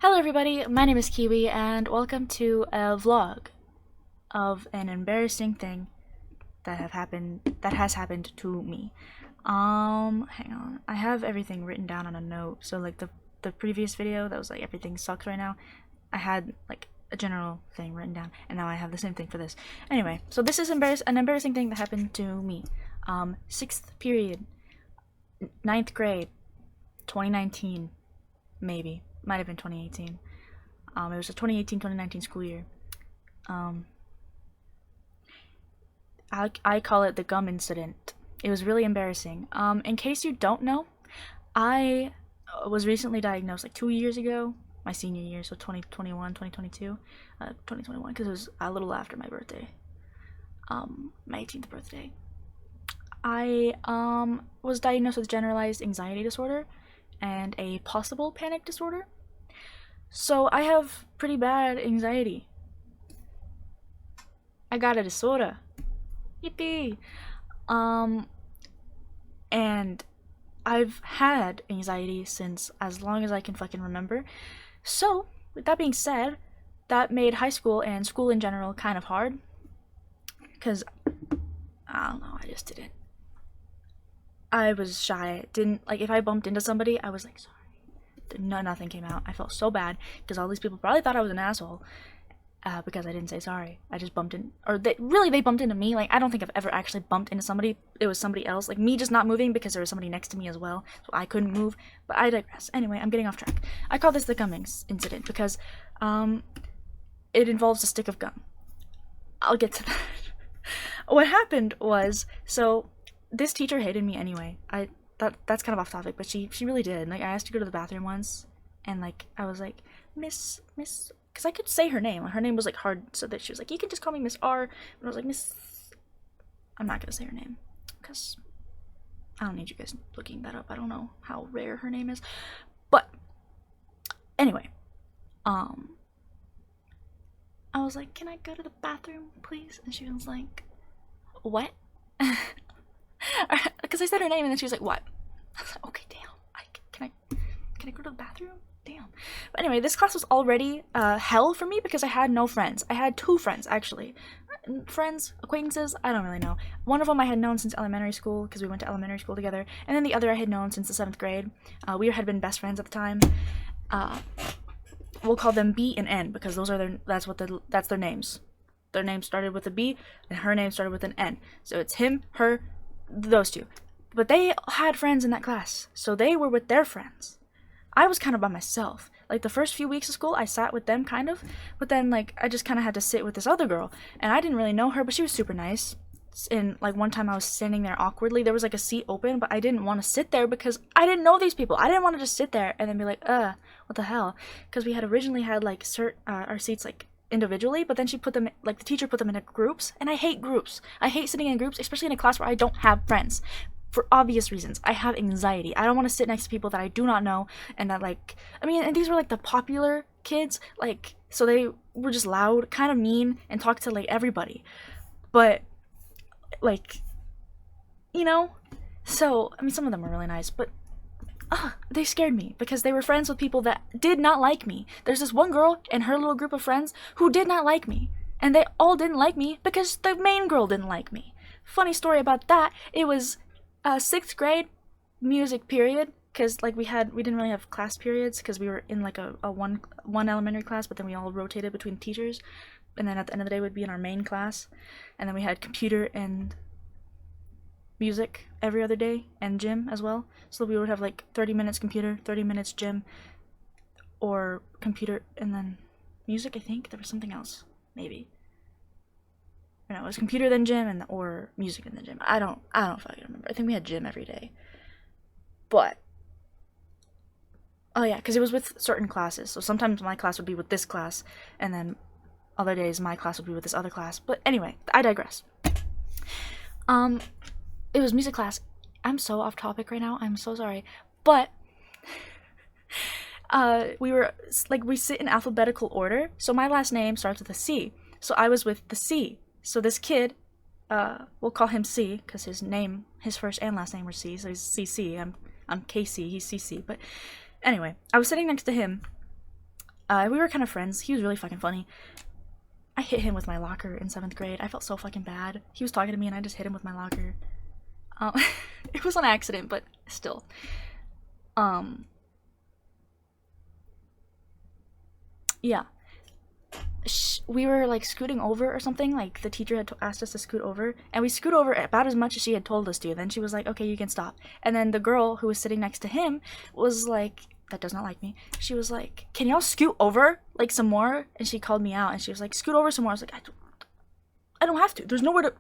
Hello everybody, my name is Kiwi and welcome to a vlog of an embarrassing thing that has happened to me. Hang on. I have everything written down on a note. So like the previous video that was like everything sucks right now, I had like a general thing written down and now I have the same thing for this. Anyway, so this is an embarrassing thing that happened to me. 6th period, 9th grade, 2019, maybe. Might have been 2018. It was a 2018-2019 school year. I call it the gum incident. It was really embarrassing. In case you don't know, I was recently diagnosed like 2 years ago, my senior year, so 2021, 2022, 2021, because it was a little after my birthday, my 18th birthday. I was diagnosed with generalized anxiety disorder and a possible panic disorder. So I have pretty bad anxiety. I got a disorder. Yippee! And I've had anxiety since as long as I can fucking remember. So, with that being said, that made high school and school in general kind of hard. Because, I don't know, I just didn't. I was shy. Didn't, like, if I bumped into somebody, I was like, sorry. Nothing came out. I felt so bad because all these people probably thought I was an asshole because I didn't say sorry. I just bumped in, or they bumped into me. Like, I don't think I've ever actually bumped into somebody. It was somebody else, like me just not moving because there was somebody next to me as well, so I couldn't move. But I digress. Anyway, I'm getting off track. I call this the Cummings incident because it involves a stick of gum. I'll get to that. What happened was, so this teacher hated me anyway. That's kind of off topic, but she really did. Like, I asked to go to the bathroom once, and like I was like, Miss, because I could say her name. Her name was like hard, so that she was like, you can just call me Miss R. And I was like, Miss. I'm not gonna say her name because I don't need you guys looking that up. I don't know how rare her name is, but anyway, I was like, can I go to the bathroom, please? And she was like, what? Because I said her name, and then she was like, what? I was like, okay, damn. Can I go to the bathroom? Damn. But anyway, this class was already hell for me because I had no friends. I had 2 friends, actually. Friends, acquaintances, I don't really know. One of them I had known since elementary school because we went to elementary school together, and then the other I had known since the 7th grade. We had been best friends at the time. We'll call them B and N because that's their names. Their name started with a B, and her name started with an N. So it's him, her, those 2. But they had friends in that class, so they were with their friends. I was kind of by myself. Like, the first few weeks of school, I sat with them, kind of. But then, like, I just kind of had to sit with this other girl. And I didn't really know her, but she was super nice. And, like, one time I was standing there awkwardly. There was, like, a seat open, but I didn't want to sit there because I didn't know these people. I didn't want to just sit there and then be like, what the hell? Because we had originally had, like, our seats, like, individually, but then she put them, like, the teacher put them into groups. And I hate groups. I hate sitting in groups, especially in a class where I don't have friends. For obvious reasons. I have anxiety. I don't want to sit next to people that I do not know, and that, like, I mean, and these were, like, the popular kids, like, so they were just loud, kind of mean, and talked to, like, everybody. But, like, you know? So, I mean, some of them were really nice, but, they scared me, because they were friends with people that did not like me. There's this one girl and her little group of friends who did not like me, and they all didn't like me because the main girl didn't like me. Funny story about that, it was 6th grade music period, because like we didn't really have class periods because we were in like a one elementary class, but then we all rotated between teachers, and then at the end of the day we'd be in our main class, and then we had computer and music every other day, and gym as well. So we would have like 30 minutes computer, 30 minutes gym, or computer and then music. I think there was something else, maybe. No, it was computer then gym or music and then gym. I don't fucking remember. I think we had gym every day. But oh yeah, because it was with certain classes. So sometimes my class would be with this class, and then other days my class would be with this other class. But anyway, I digress. It was music class. I'm so off topic right now. I'm so sorry. But we sit in alphabetical order. So my last name starts with a C. So I was with the C. So this kid, we'll call him C, because his first and last name were C, so he's CC. I'm KC, he's CC. But anyway, I was sitting next to him, We were kind of friends. He was really fucking funny. I hit him with my locker in 7th grade. I felt so fucking bad. He was talking to me and I just hit him with my locker. It was an accident, but still. Yeah. We were like scooting over or something. Like the teacher had asked us to scoot over, and we scoot over about as much as she had told us to. Then she was like, okay, you can stop. And then the girl who was sitting next to him was like, that does not like me. She was like, can y'all scoot over like some more? And she called me out and she was like, scoot over some more. I was like, I don't have to. There's nowhere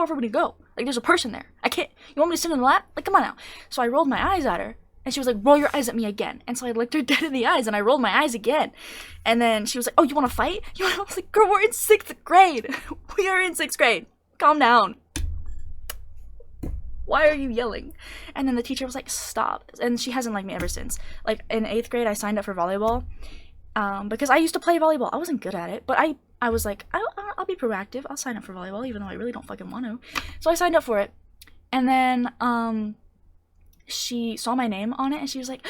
for me to go. Like, there's a person there. I can't. You want me to sit in the lap? Like, come on now. So I rolled my eyes at her. And she was like, roll your eyes at me again. And so I looked her dead in the eyes and I rolled my eyes again. And then she was like, oh, you want to fight? I was like, girl, we're in 6th grade. We are in 6th grade. Calm down. Why are you yelling? And then the teacher was like, stop. And she hasn't liked me ever since. Like, in 8th grade, I signed up for volleyball. Because I used to play volleyball. I wasn't good at it. But I was like, I'll be proactive. I'll sign up for volleyball, even though I really don't fucking want to. So I signed up for it. And then, she saw my name on it and she was like,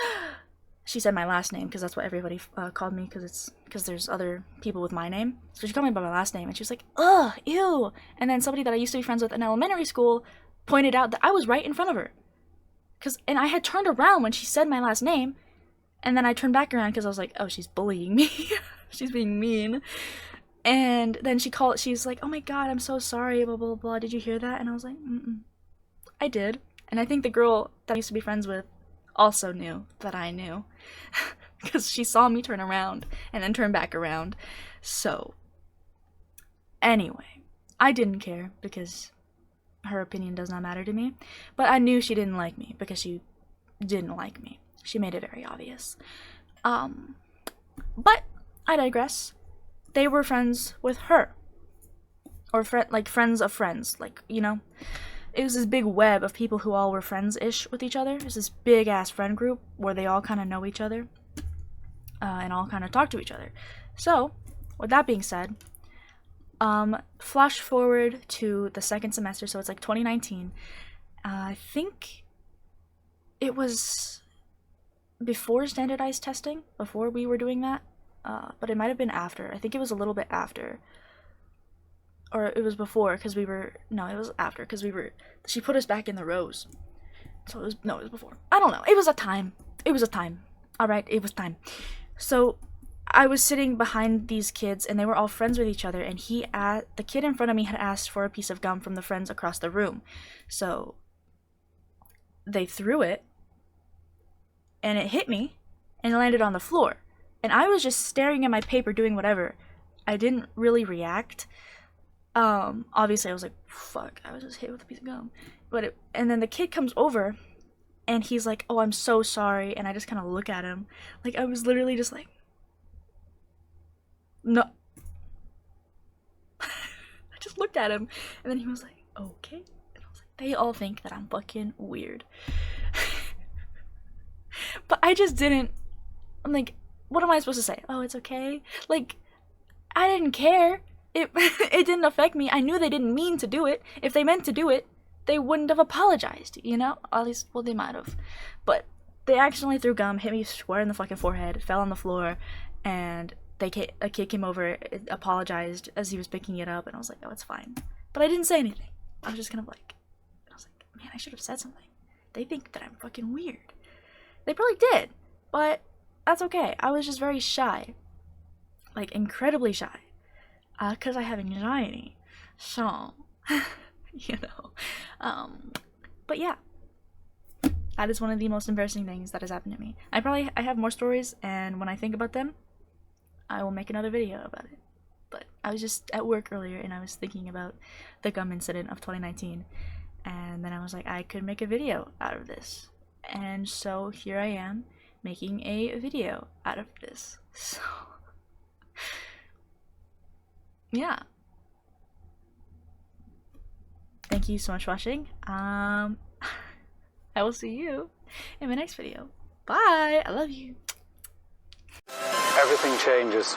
she said my last name because that's what everybody called me because there's other people with my name. So she called me by my last name and she was like, ugh, ew. And then somebody that I used to be friends with in elementary school pointed out that I was right in front of her. And I had turned around when she said my last name, and then I turned back around because I was like, oh, she's bullying me. She's being mean. And then she's like, oh my god, I'm so sorry, blah, blah, blah. Did you hear that? And I was like, I did. And I think the girl that I used to be friends with also knew that I knew. Because she saw me turn around and then turn back around. So, anyway, I didn't care because her opinion does not matter to me. But I knew she didn't like me because she didn't like me. She made it very obvious. But I digress. They were friends with her. Or friends of friends. Like, you know? It was this big web of people who all were friends-ish with each other. It was this big-ass friend group where they all kind of know each other. And all kind of talk to each other. So, with that being said, flash forward to the second semester, so it's like 2019. I think it was before standardized testing, before we were doing that. But it might have been after. I think it was a little bit after. Or it was before, because it was after, because she put us back in the rows. So it was before. I don't know. It was a time. Alright, it was time. So, I was sitting behind these kids, and they were all friends with each other, and the kid in front of me had asked for a piece of gum from the friends across the room. So, they threw it, and it hit me, and it landed on the floor. And I was just staring at my paper, doing whatever. I didn't really react. Obviously I was like, fuck, I was just hit with a piece of gum. And then the kid comes over, and he's like, oh, I'm so sorry, and I just kind of look at him. Like, I was literally just like, no. I just looked at him, and then he was like, okay. And I was like, they all think that I'm fucking weird. But I just didn't, I'm like, what am I supposed to say? Oh, it's okay? Like, I didn't care. It didn't affect me. I knew they didn't mean to do it. If they meant to do it, they wouldn't have apologized, you know? At least, well, they might have. But they accidentally threw gum, hit me square in the fucking forehead, fell on the floor, and a kid came over, apologized as he was picking it up, and I was like, oh, it's fine. But I didn't say anything. I was just kind of like, man, I should have said something. They think that I'm fucking weird. They probably did, but that's okay. I was just very shy. Like, incredibly shy. Because I have anxiety. So, you know. But yeah. That is one of the most embarrassing things that has happened to me. I have more stories, and when I think about them, I will make another video about it. But I was just at work earlier, and I was thinking about the gum incident of 2019. And then I was like, I could make a video out of this. And so here I am, making a video out of this. So, yeah. Thank you so much for watching. I will see you in my next video. Bye! I love you. Everything changes.